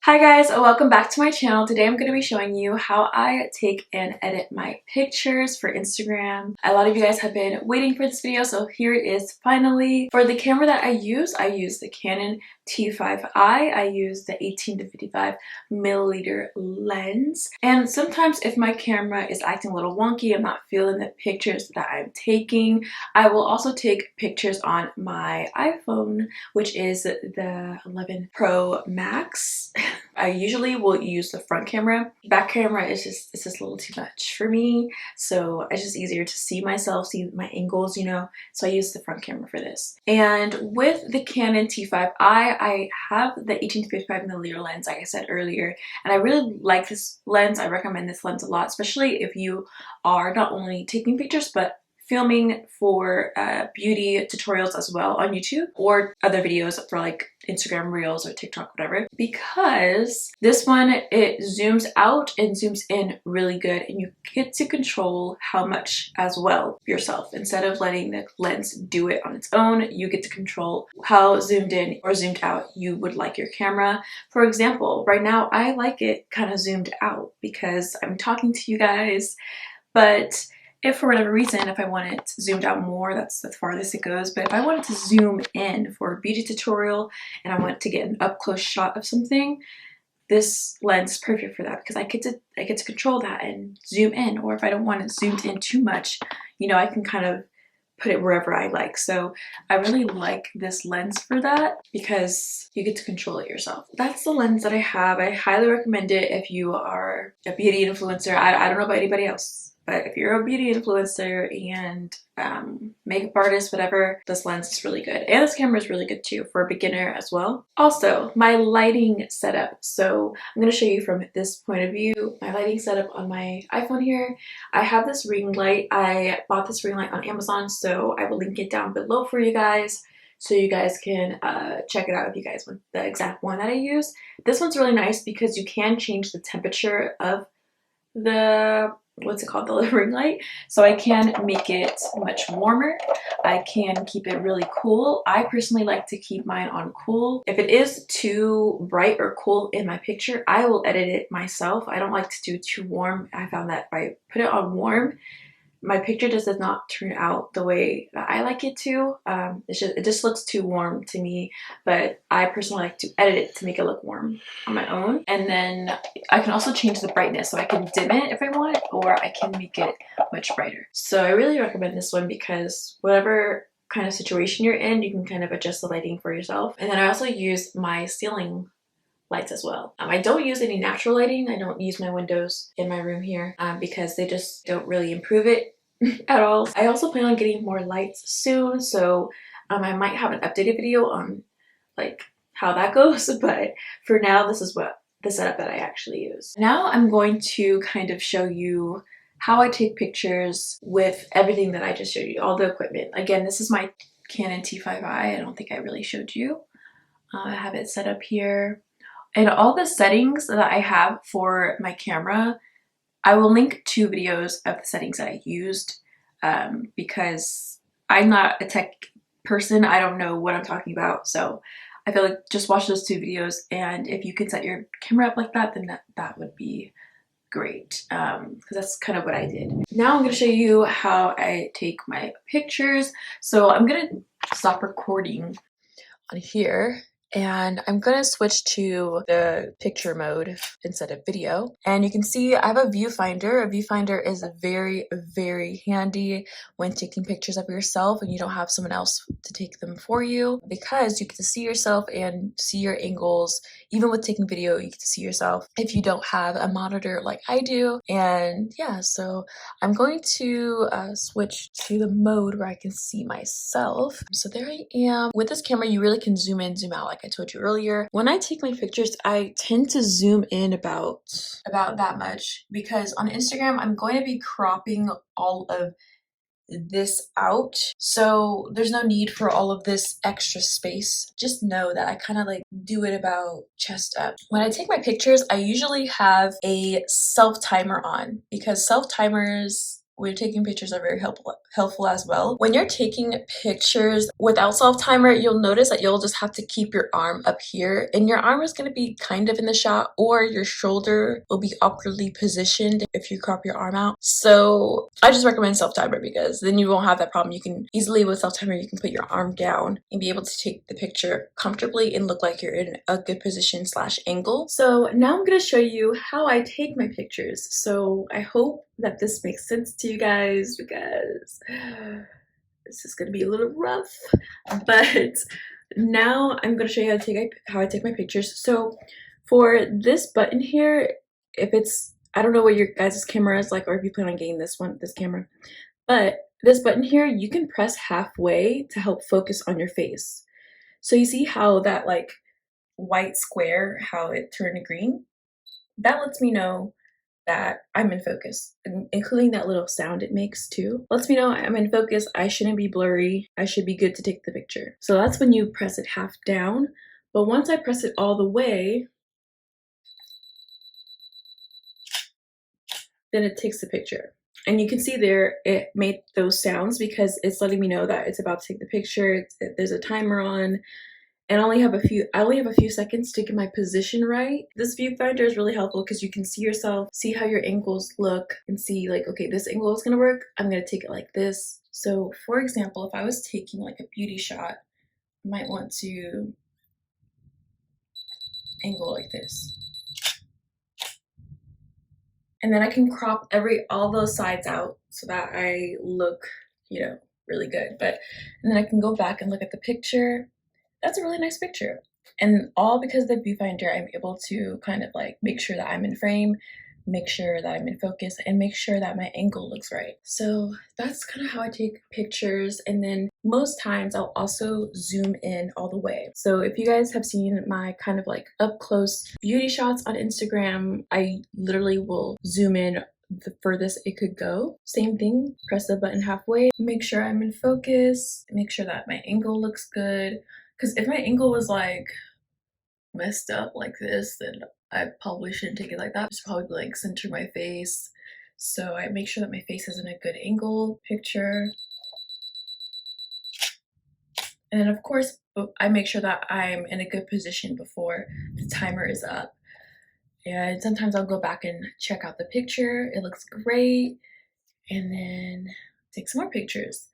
Hi guys, welcome back to my channel. Today I'm going to be showing you how I take and edit my pictures for Instagram. A lot of you guys have been waiting for this video, so here it is finally. For the camera that I use the Canon T5i. I use the 18 to 55 milliliter lens. And sometimes if my camera is acting a little wonky, I'm not feeling the pictures that I'm taking, I will also take pictures on my iPhone, which is the 11 Pro Max. I usually will use the front camera. Back camera is just a little too much for me, so it's just easier to see myself, see my angles, you know, so I use the front camera for this. And with the Canon T5i, I have the 18 to 55 milliliter lens, like I said earlier, and I really like this lens. I recommend this lens a lot, especially if you are not only taking pictures but filming for beauty tutorials as well on YouTube or other videos for like Instagram Reels or TikTok, whatever, because this one, it zooms out and zooms in really good, and you get to control how much as well yourself. Instead of letting the lens do it on its own, you get to control how zoomed in or zoomed out you would like your camera. For example, right now I like it kind of zoomed out because I'm talking to you guys, but if for whatever reason, if I want it zoomed out more, that's the farthest it goes. But if I wanted to zoom in for a beauty tutorial and I want to get an up-close shot of something, this lens is perfect for that because I get to control that and zoom in. Or if I don't want it zoomed in too much, you know, I can kind of put it wherever I like. So I really like this lens for that because you get to control it yourself. That's the lens that I have. I highly recommend it if you are a beauty influencer. I don't know about anybody else, but if you're a beauty influencer and makeup artist, whatever, this lens is really good. And this camera is really good too for a beginner as well. Also, my lighting setup. So I'm going to show you from this point of view. My lighting setup on my iPhone here. I have this ring light. I bought this ring light on Amazon, so I will link it down below for you guys, so you guys can check it out if you guys want the exact one that I use. This one's really nice because you can change the temperature of the the ring light, so I can make it much warmer. I can keep it really cool. I personally like to keep mine on cool. If it is too bright or cool in my picture, I will edit it myself. I don't like to do too warm. I found that if I put it on warm, my picture just does not turn out the way that I like it to. It just looks too warm to me, but I personally like to edit it to make it look warm on my own. And then I can also change the brightness, so I can dim it if I want, or I can make it much brighter. So I really recommend this one because whatever kind of situation you're in, you can kind of adjust the lighting for yourself. And then I also use my ceiling lights as well. I don't use any natural lighting. I don't use my windows in my room here because they just don't really improve it at all. I also plan on getting more lights soon, so I might have an updated video on like how that goes, but for now this is what the setup that I actually use. Now I'm going to kind of show you how I take pictures with everything that I just showed you, all the equipment. Again, this is my Canon T5i. I don't think I really showed you. I have it set up here. And all the settings that I have for my camera, I will link 2 videos of the settings that I used because I'm not a tech person. I don't know what I'm talking about. So I feel like just watch those 2 videos, and if you can set your camera up like that, then that would be great because that's kind of what I did. Now I'm going to show you how I take my pictures. So I'm going to stop recording on here, and I'm gonna switch to the picture mode instead of video. And you can see I have a viewfinder. A viewfinder is very, very handy when taking pictures of yourself and you don't have someone else to take them for you, because you get to see yourself and see your angles. Even with taking video, you get to see yourself if you don't have a monitor like I do. And yeah, so I'm going to switch to the mode where I can see myself. So there I am. With this camera, you really can zoom in, zoom out, like I told you earlier. When I take my pictures, I tend to zoom in about that much because on Instagram, I'm going to be cropping all of this out, so there's no need for all of this extra space. Just know that I kind of like do it about chest up. When I take my pictures, I usually have a self timer on because self timers when you're taking pictures are very helpful as well. When you're taking pictures without self-timer, you'll notice that you'll just have to keep your arm up here, and your arm is going to be kind of in the shot, or your shoulder will be awkwardly positioned if you crop your arm out. So I just recommend self-timer, because then you won't have that problem. You can easily, with self-timer, you can put your arm down and be able to take the picture comfortably and look like you're in a good position / angle. So now I'm going to show you how I take my pictures. So I hope that this makes sense to you guys, because this is going to be a little rough, but now I'm going to show you how I take my pictures. So for this button here, if it's, I don't know what your guys' camera is like, or if you plan on getting this camera, but this button here, you can press halfway to help focus on your face. So you see how that like white square, how it turned green? That lets me know that I'm in focus, and including that little sound it makes too. Lets me know I'm in focus, I shouldn't be blurry, I should be good to take the picture. So that's when you press it half down. But once I press it all the way, then it takes the picture. And you can see there, it made those sounds because it's letting me know that it's about to take the picture. There's a timer on, and I only have a few seconds to get my position right. This viewfinder is really helpful because you can see yourself, see how your angles look, and see like, okay, this angle is gonna work. I'm gonna take it like this. So for example, if I was taking like a beauty shot, I might want to angle like this. And then I can crop all those sides out so that I look, you know, really good. And then I can go back and look at the picture. That's a really nice picture. And all because of the viewfinder, I'm able to kind of like make sure that I'm in frame, make sure that I'm in focus, and make sure that my angle looks right. So that's kind of how I take pictures. And then most times I'll also zoom in all the way. So if you guys have seen my kind of like up close beauty shots on Instagram, I literally will zoom in the furthest it could go. Same thing, press the button halfway, make sure I'm in focus, make sure that my angle looks good. Because if my angle was like messed up like this, then I probably shouldn't take it like that. Just probably like center my face. So I make sure that my face is in a good angle picture. And then of course, I make sure that I'm in a good position before the timer is up. And sometimes I'll go back and check out the picture. It looks great. And then take some more pictures.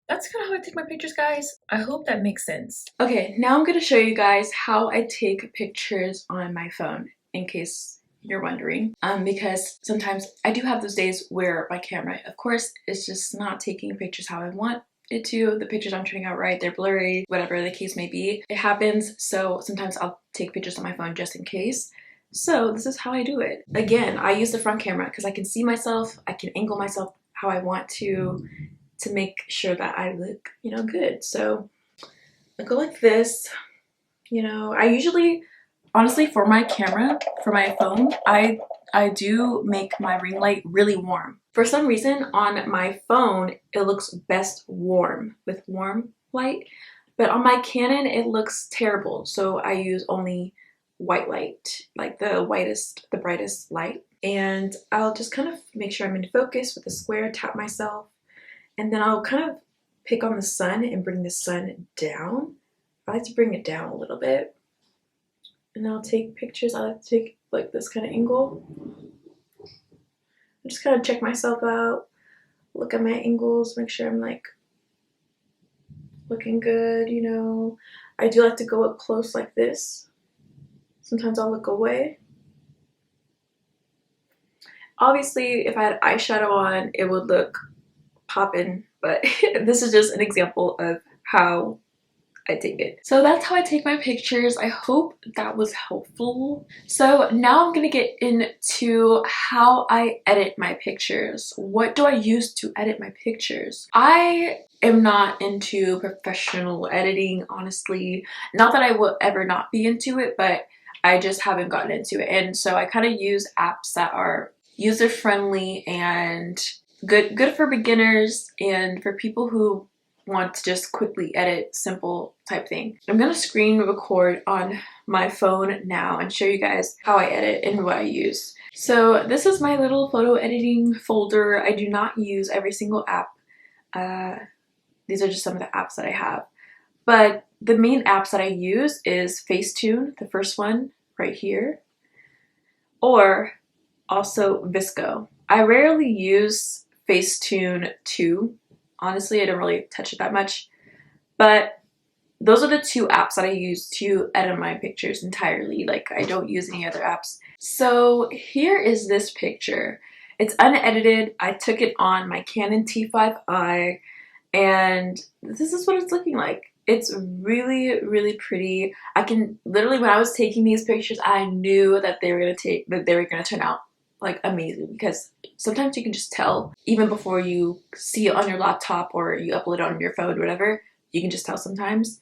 That's kind of how I take my pictures, guys. I hope that makes sense. Okay, now I'm going to show you guys how I take pictures on my phone, in case you're wondering. Because sometimes I do have those days where my camera, of course, is just not taking pictures how I want it to. The pictures aren't turning out right, they're blurry, whatever the case may be. It happens, so sometimes I'll take pictures on my phone just in case. So this is how I do it. Again, I use the front camera because I can see myself, I can angle myself how I want to make sure that I look, you know, good. So I go like this, you know. I usually, honestly, for my camera, for my phone, I do make my ring light really warm. For some reason on my phone, it looks best warm, with warm light, but on my Canon, it looks terrible. So I use only white light, like the brightest light. And I'll just kind of make sure I'm in focus with a square, tap myself. And then I'll kind of pick on the sun and bring the sun down. I like to bring it down a little bit. And I'll take pictures. I like to take like this kind of angle. I just kind of check myself out, look at my angles, make sure I'm like looking good, you know. I do like to go up close like this. Sometimes I'll look away. Obviously, if I had eyeshadow on, it would look poppin', but this is just an example of how I take it. So that's how I take my pictures. I hope that was helpful. So now I'm gonna get into how I edit my pictures. What do I use to edit my pictures? I am not into professional editing, honestly. Not that I will ever not be into it, but I just haven't gotten into it. And so I kind of use apps that are user-friendly and good for beginners and for people who want to just quickly edit, simple type thing. I'm gonna screen record on my phone now and show you guys how I edit and what I use. So this is my little photo editing folder. I do not use every single app. These are just some of the apps that I have. But the main apps that I use is Facetune, the first one right here, or also VSCO. I rarely use Facetune 2. Honestly, I don't really touch it that much. But those are the two apps that I use to edit my pictures entirely. Like, I don't use any other apps. So here is this picture. It's unedited. I took it on my Canon T5i, and this is what it's looking like. It's really, really pretty. I can literally, when I was taking these pictures, I knew that they were gonna turn out like amazing, because sometimes you can just tell even before you see it on your laptop or you upload it on your phone, whatever. You can just tell sometimes.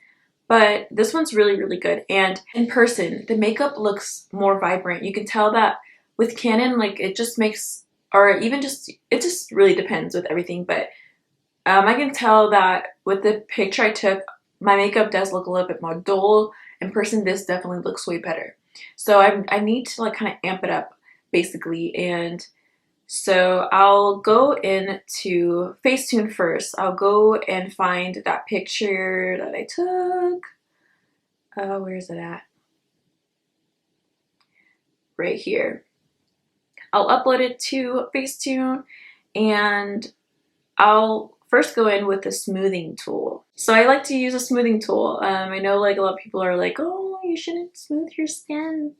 But this one's really, really good. And in person, the makeup looks more vibrant. You can tell that with Canon, like it just makes, or even just, it just really depends with everything. But I can tell that with the picture I took, my makeup does look a little bit more dull. In person, this definitely looks way better. So I need to like kind of amp it up basically. And so I'll go into Facetune first. I'll go and find that picture that I took. Where is it at? Right here. I'll upload it to Facetune, and I'll first go in with the smoothing tool. So I like to use a smoothing tool. I know like a lot of people are like, oh, you shouldn't smooth your skin.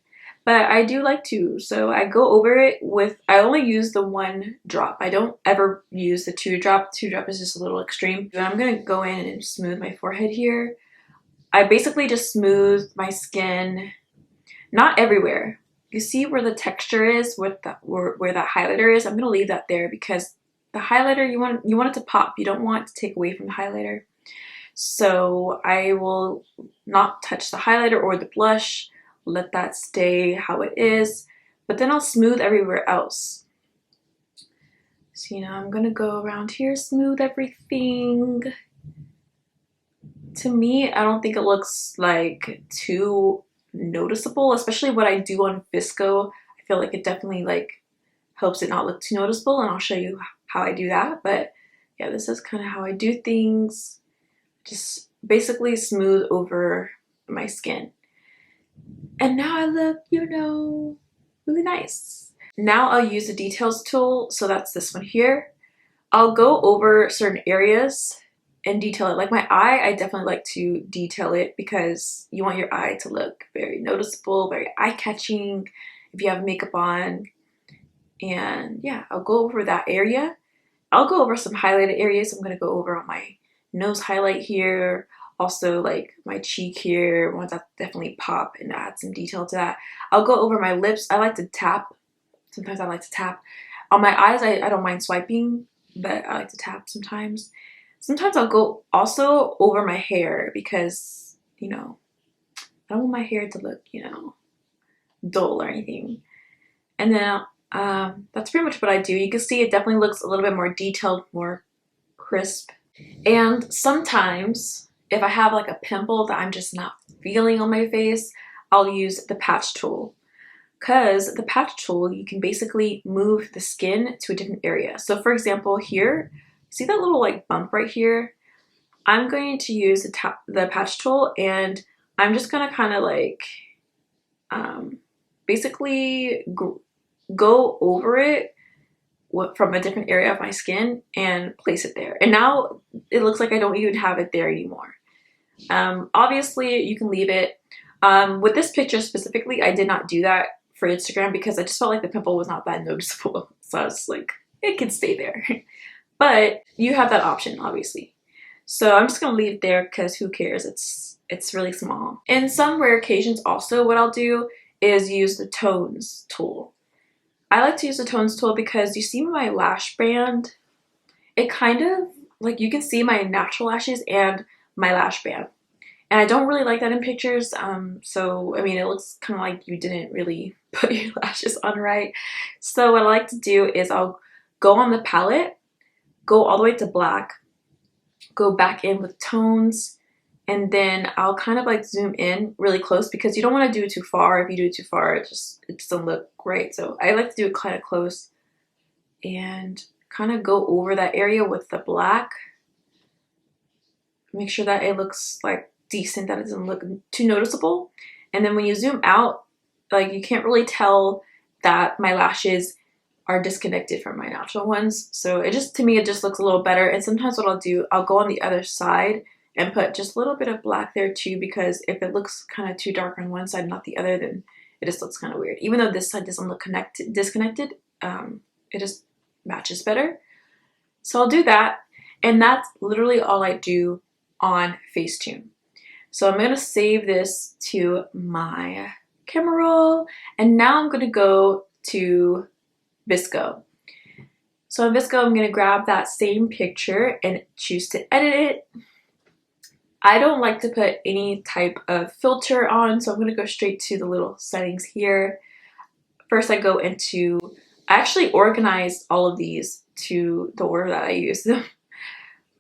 But I do like to. So I go over it with, I only use the one drop. I don't ever use the two drop. Two drop is just a little extreme. But I'm going to go in and smooth my forehead here. I basically just smooth my skin, not everywhere. You see where the texture is, with the, where that highlighter is? I'm going to leave that there because the highlighter, you want it to pop. You don't want it to take away from the highlighter. So I will not touch the highlighter or the blush. Let that stay how it is. But then I'll smooth everywhere else. So, you know, I'm going to go around here, smooth everything. To me, I don't think it looks like too noticeable, especially what I do on VSCO. I feel like it definitely like helps it not look too noticeable, and I'll show you how I do that. But yeah, this is kind of how I do things. Just basically smooth over my skin. And now I look, you know, really nice. Now I'll use the details tool, so that's this one here. I'll go over certain areas and detail it. Like my eye, I definitely like to detail it because you want your eye to look very noticeable, very eye-catching if you have makeup on. And yeah, I'll go over that area. I'll go over some highlighted areas. I'm going to go over on my nose highlight here, also like my cheek here, ones that definitely pop, and add some detail to that. I'll go over my lips. I like to tap. Sometimes I like to tap. On my eyes, I don't mind swiping, but I like to tap sometimes. Sometimes I'll go also over my hair because, you know, I don't want my hair to look, you know, dull or anything. And then that's pretty much what I do. You can see it definitely looks a little bit more detailed, more crisp. And sometimes if I have like a pimple that I'm just not feeling on my face, I'll use the patch tool. Because the patch tool, you can basically move the skin to a different area. So for example, here, see that little like bump right here? I'm going to use the patch tool, and I'm just gonna kind of like basically go over it from a different area of my skin and place it there. And now it looks like I don't even have it there anymore. Obviously you can leave it. With this picture specifically, I did not do that for Instagram because I just felt like the pimple was not that noticeable. So I was like, it can stay there. But you have that option, obviously. So I'm just gonna leave it there because who cares? It's really small. In some rare occasions also, what I'll do is use the tones tool. I like to use the tones tool because you see my lash band? It kind of, like you can see my natural lashes and my lash band. And I don't really like that in pictures, so I mean it looks kind of like you didn't really put your lashes on right. So what I like to do is I'll go on the palette, go all the way to black, go back in with tones, and then I'll kind of like zoom in really close because you don't want to do it too far. If you do it too far, it doesn't look great. So I like to do it kind of close and kind of go over that area with the black. Make sure that it looks like decent, that it doesn't look too noticeable. And then when you zoom out, like you can't really tell that my lashes are disconnected from my natural ones. So it just, to me, it just looks a little better. And sometimes what I'll do, I'll go on the other side and put just a little bit of black there too, because if it looks kind of too dark on one side, not the other, then it just looks kind of weird. Even though this side doesn't look disconnected, it just matches better. So I'll do that. And that's literally all I do on Facetune. So I'm gonna save this to my camera roll, and now I'm gonna go to VSCO. So in VSCO, I'm gonna grab that same picture and choose to edit it. I don't like to put any type of filter on, so I'm gonna go straight to the little settings here. First, I actually organized all of these to the order that I use them.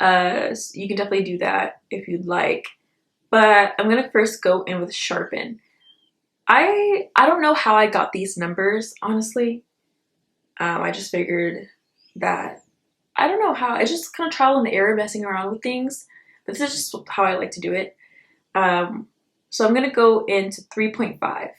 So you can definitely do that if you'd like. But I'm gonna first go in with Sharpen. I don't know how I got these numbers, honestly. I just figured that, I don't know how, I just kind of trial and error messing around with things. But this is just how I like to do it. So I'm gonna go into 3.5.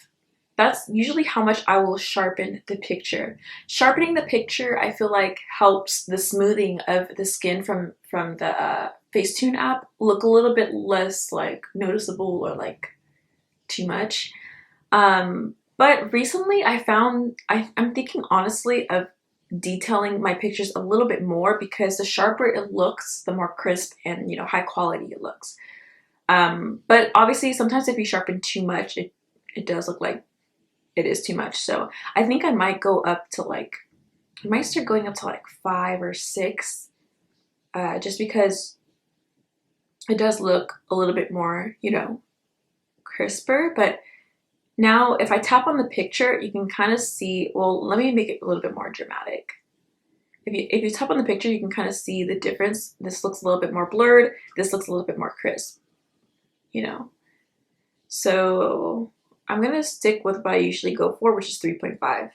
That's usually how much I will sharpen the picture. Sharpening the picture, I feel like, helps the smoothing of the skin from the Facetune app look a little bit less like noticeable or like too much. But recently I found, I'm thinking honestly of detailing my pictures a little bit more, because the sharper it looks, the more crisp and, you know, high quality it looks. But obviously sometimes if you sharpen too much, it does look like it is too much. So I think I might go up to like, I might start going up to like 5 or 6, just because it does look a little bit more, you know, crisper. But now if I tap on the picture, you can kind of see, well, let me make it a little bit more dramatic. If you tap on the picture, you can kind of see the difference. This looks a little bit more blurred. This looks a little bit more crisp, you know. So I'm gonna stick with what I usually go for, which is 3.5.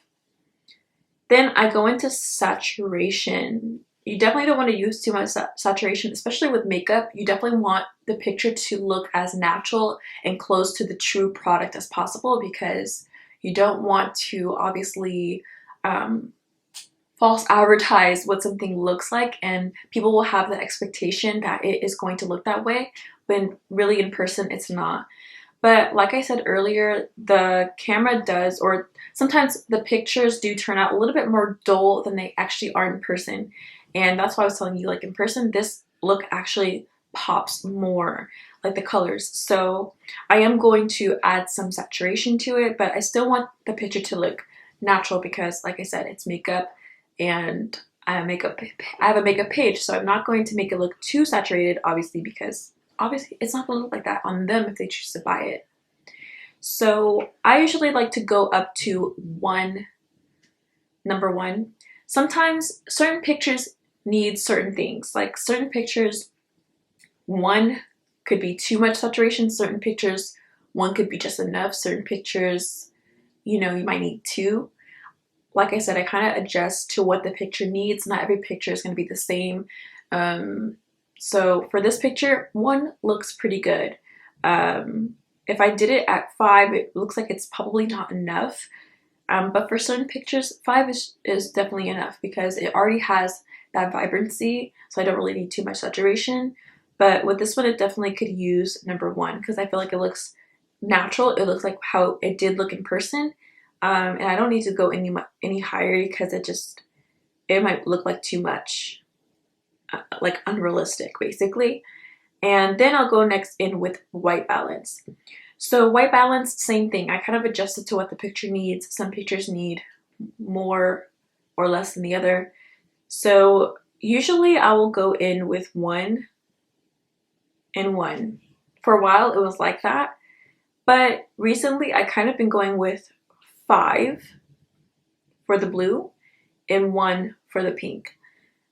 Then I go into saturation. You definitely don't want to use too much saturation, especially with makeup. You definitely want the picture to look as natural and close to the true product as possible, because you don't want to obviously false advertise what something looks like, and people will have the expectation that it is going to look that way, when really in person it's not. But like I said earlier, the camera does, or sometimes the pictures do turn out a little bit more dull than they actually are in person. And that's why I was telling you, like in person, this look actually pops more, like the colors. So I am going to add some saturation to it, but I still want the picture to look natural, because like I said, it's makeup, and I have a makeup page, so I'm not going to make it look too saturated, obviously, because obviously it's not going to look like that on them if they choose to buy it. So I usually like to go up to number 1. Sometimes certain pictures need certain things. Like certain pictures, 1 could be too much saturation. Certain pictures, 1 could be just enough. Certain pictures, you know, you might need 2. Like I said, I kind of adjust to what the picture needs. Not every picture is going to be the same. So for this picture, 1 looks pretty good. If I did it at 5, it looks like it's probably not enough. But for certain pictures, 5 is definitely enough, because it already has that vibrancy, so I don't really need too much saturation. But with this one, it definitely could use number 1, because I feel like it looks natural. It looks like how it did look in person. And I don't need to go any higher, because it might look like too much, like unrealistic, basically. And then I'll go next in with white balance. So white balance, same thing. I kind of adjusted to what the picture needs. Some pictures need more or less than the other. So usually I will go in with 1 and 1. For a while it was like that, but recently I kind of been going with 5 for the blue and 1 for the pink.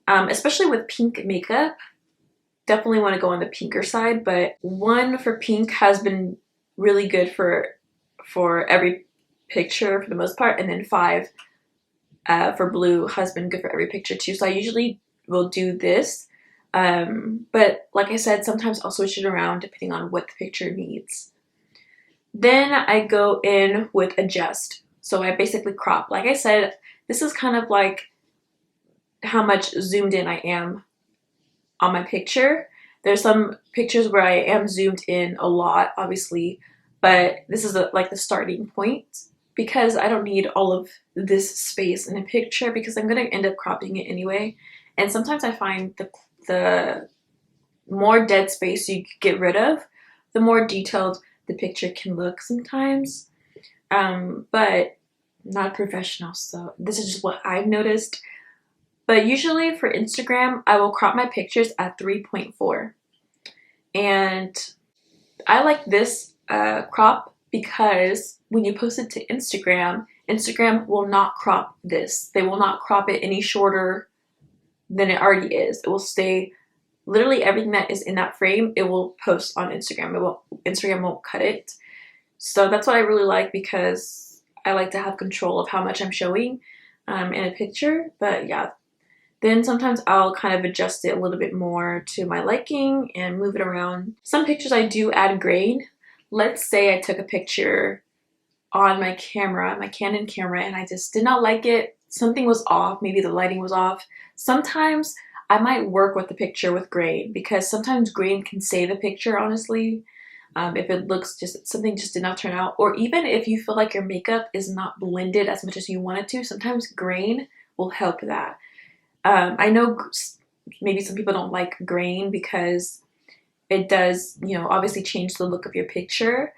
Especially with pink makeup, definitely want to go on the pinker side, but 1 for pink has been really good for every picture for the most part, and then 5 for blue has been good for every picture too. So I usually will do this, but like I said, sometimes I'll switch it around depending on what the picture needs. Then I go in with adjust. So I basically crop. Like I said, this is kind of like how much zoomed in I am on my picture. There's some pictures where I am zoomed in a lot, obviously, but this is like the starting point, because I don't need all of this space in a picture because I'm going to end up cropping it anyway. And sometimes I find the more dead space you get rid of, the more detailed the picture can look sometimes. But not a professional, so this is just what I've noticed. But usually for Instagram, I will crop my pictures at 3.4. And I like this crop because when you post it to Instagram, Instagram will not crop this. They will not crop it any shorter than it already is. It will stay, literally everything that is in that frame, it will post on Instagram. Instagram won't cut it. So that's what I really like, because I like to have control of how much I'm showing in a picture. But yeah, then sometimes I'll kind of adjust it a little bit more to my liking and move it around. Some pictures I do add grain. Let's say I took a picture on my camera, my Canon camera, and I just did not like it. Something was off, maybe the lighting was off. Sometimes I might work with the picture with grain, because sometimes grain can save a picture, honestly. If it looks something just did not turn out, or even if you feel like your makeup is not blended as much as you want it to, sometimes grain will help that. I know maybe some people don't like grain because it does, obviously change the look of your picture,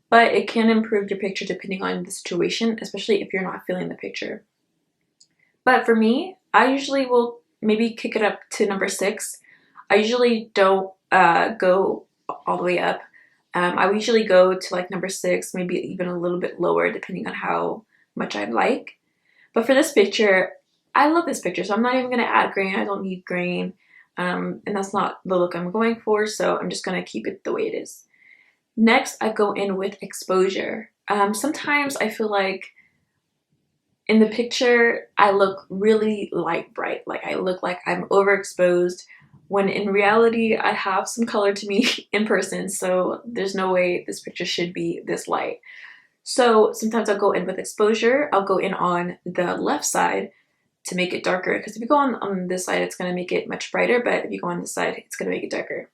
but it can improve your picture depending on the situation, especially if you're not feeling the picture. But for me, I usually will maybe kick it up to number 6. I usually don't go all the way up. I usually go to like number 6, maybe even a little bit lower depending on how much I like. But for this picture, I love this picture, so I'm not even going to add grain. I don't need grain, and that's not the look I'm going for, so I'm just going to keep it the way it is. Next, I go in with exposure. Sometimes I feel like in the picture, I look really light bright, like I look like I'm overexposed, when in reality, I have some color to me in person, so there's no way this picture should be this light. So sometimes I'll go in with exposure. I'll go in on the left side to make it darker, because if you go on this side, it's going to make it much brighter, but if you go on this side, it's going to make it darker.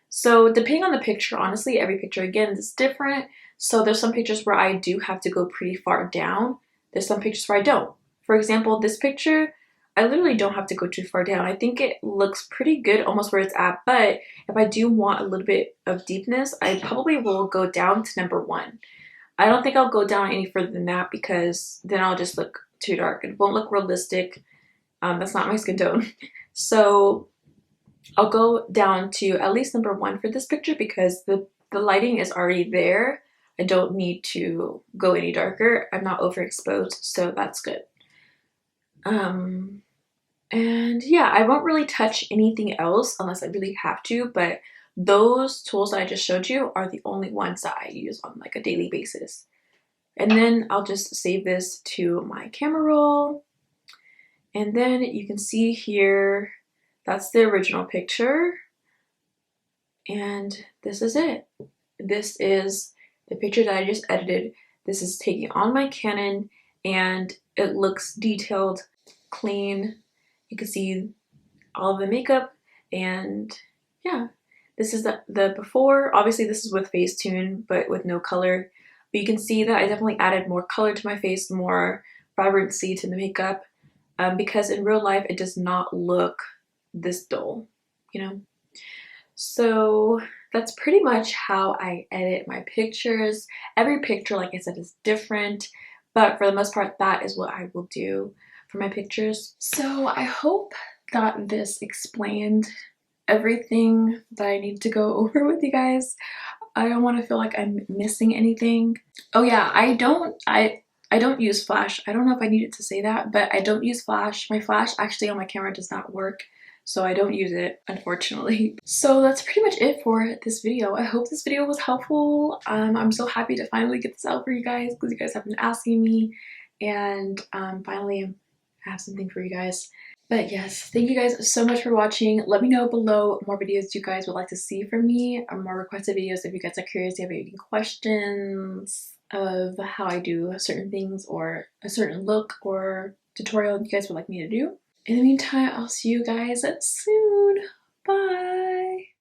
So depending on the picture, honestly, every picture again is different. So there's some pictures where I do have to go pretty far down. There's some pictures where I don't. For example, this picture, I literally don't have to go too far down. I think it looks pretty good almost where it's at, but if I do want a little bit of deepness, I probably will go down to number 1. I don't think I'll go down any further than that, because then I'll just look too dark. It won't look realistic. That's not my skin tone. So I'll go down to at least number 1 for this picture, because the lighting is already there. I don't need to go any darker. I'm not overexposed, so that's good. And yeah, I won't really touch anything else unless I really have to, but those tools that I just showed you are the only ones that I use on like a daily basis. And then I'll just save this to my camera roll. And then you can see here, that's the original picture. And this is it. This is the picture that I just edited. This is taken on my Canon, and it looks detailed, clean. You can see all of the makeup, and yeah. This is the before. Obviously this is with Facetune, but with no color. But you can see that I definitely added more color to my face, more vibrancy to the makeup, because in real life it does not look this dull, So that's pretty much how I edit my pictures. Every picture, like I said, is different, but for the most part, that is what I will do for my pictures. So I hope that this explained everything that I need to go over with you guys. I don't want to feel like I'm missing anything. Oh yeah, I don't use flash. I don't know if I needed to say that, but I don't use flash. My flash actually on my camera does not work. so I don't use it, unfortunately. So that's pretty much it for this video. I hope this video was helpful. I'm so happy to finally get this out for you guys because you guys have been asking me, and finally I have something for you guys. But yes, thank you guys so much for watching. Let me know below more videos you guys would like to see from me, or more requested videos if you guys are curious, if you have any questions of how I do certain things or a certain look or tutorial you guys would like me to do. In the meantime, I'll see you guys soon. Bye!